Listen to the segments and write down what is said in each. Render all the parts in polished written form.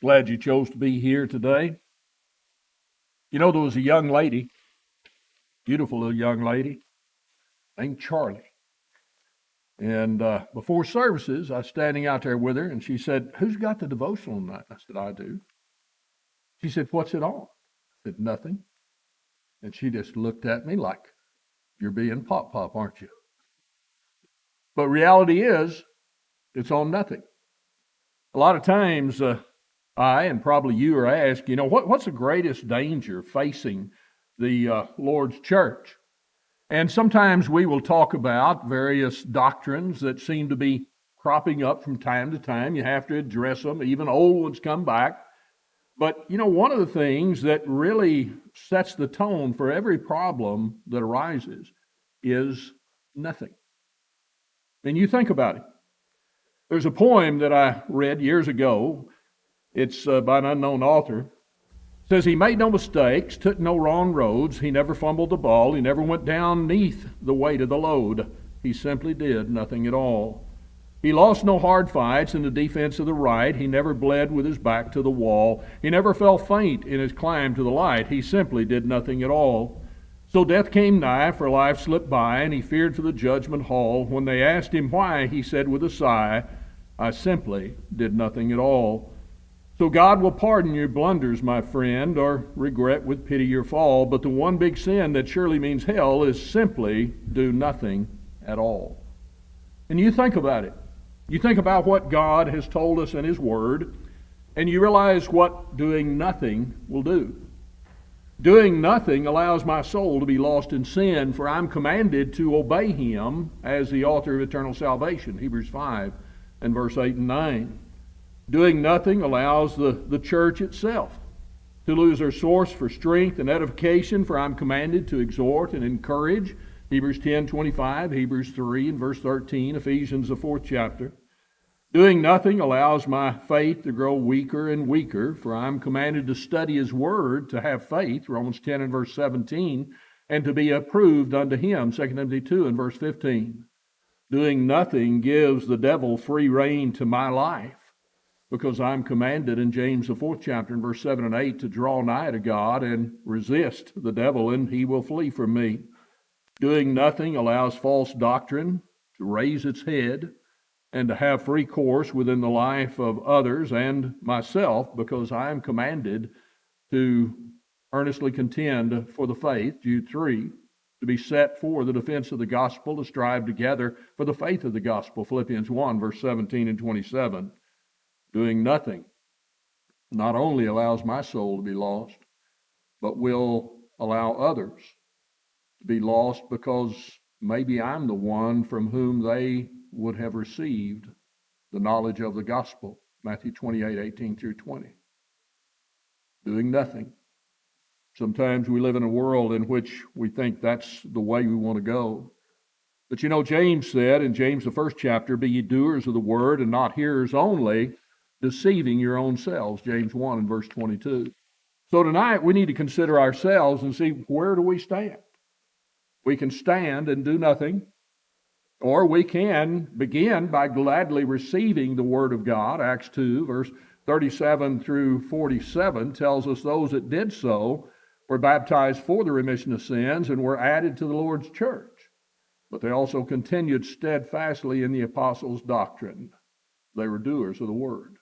Glad you chose to be here today. You know, there was a young lady, beautiful little young lady, named Charlie. And before services, I was standing out there with her, and she said, "Who's got the devotional tonight?" I said, "I do." She said, "What's it on?" I said, "Nothing." And she just looked at me like, "You're being pop, aren't you?" But reality is, it's on nothing. A lot of times, I and probably you are asked, what's the greatest danger facing the Lord's church? And sometimes we will talk about various doctrines that seem to be cropping up from time to time. You have to address them. Even old ones come back. But, one of the things that really sets the tone for every problem that arises is nothing. And you think about it. There's a poem that I read years ago. It's by an unknown author. It says, he made no mistakes, took no wrong roads. He never fumbled the ball. He never went down neath the weight of the load. He simply did nothing at all. He lost no hard fights in the defense of the right. He never bled with his back to the wall. He never fell faint in his climb to the light. He simply did nothing at all. So death came nigh, for life slipped by, and he feared for the judgment hall. When they asked him why, he said with a sigh, I simply did nothing at all. So God will pardon your blunders, my friend, or regret with pity your fall, but the one big sin that surely means hell is simply do nothing at all. And you think about it. You think about what God has told us in His Word, and you realize what doing nothing will do. Doing nothing allows my soul to be lost in sin, for I'm commanded to obey Him as the author of eternal salvation, Hebrews 5 and verse 8 and 9. Doing nothing allows the church itself to lose their source for strength and edification, for I'm commanded to exhort and encourage, Hebrews 10:25, Hebrews 3 and verse 13, Ephesians the 4th chapter. Doing nothing allows my faith to grow weaker and weaker, for I'm commanded to study His Word to have faith, Romans 10 and verse 17, and to be approved unto Him, 2 Timothy 2 and verse 15. Doing nothing gives the devil free rein to my life, because I'm commanded in James the 4th chapter in verse 7 and 8 to draw nigh to God and resist the devil, and he will flee from me. Doing nothing allows false doctrine to raise its head and to have free course within the life of others and myself, because I am commanded to earnestly contend for the faith, Jude 3, to be set for the defense of the gospel, to strive together for the faith of the gospel, Philippians 1, verse 17 and 27. Doing nothing not only allows my soul to be lost, but will allow others to be lost, because maybe I'm the one from whom they would have received the knowledge of the gospel, Matthew 28, 18 through 20. Doing nothing. Sometimes we live in a world in which we think that's the way we want to go. But James said in James the 1st chapter, be ye doers of the word and not hearers only, deceiving your own selves, James 1 and verse 22. So tonight we need to consider ourselves and see, where do we stand? We can stand and do nothing, or we can begin by gladly receiving the Word of God. Acts 2, verse 37 through 47 tells us those that did so were baptized for the remission of sins and were added to the Lord's church. But they also continued steadfastly in the apostles' doctrine. They were doers of the Word.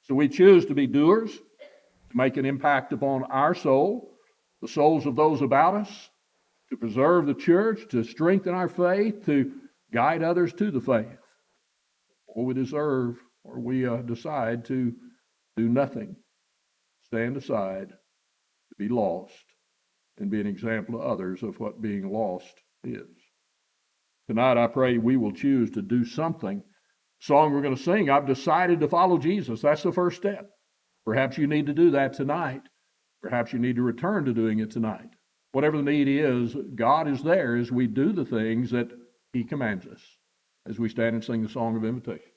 So we choose to be doers, to make an impact upon our soul, the souls of those about us, to preserve the church, to strengthen our faith, to guide others to the faith. Or we decide to do nothing, stand aside, to be lost, and be an example to others of what being lost is. Tonight I pray we will choose to do something. The song we're going to sing, I've decided to follow Jesus. That's the first step. Perhaps you need to do that tonight. Perhaps you need to return to doing it tonight. Whatever the need is, God is there as we do the things that He commands us, as we stand and sing the song of invitation.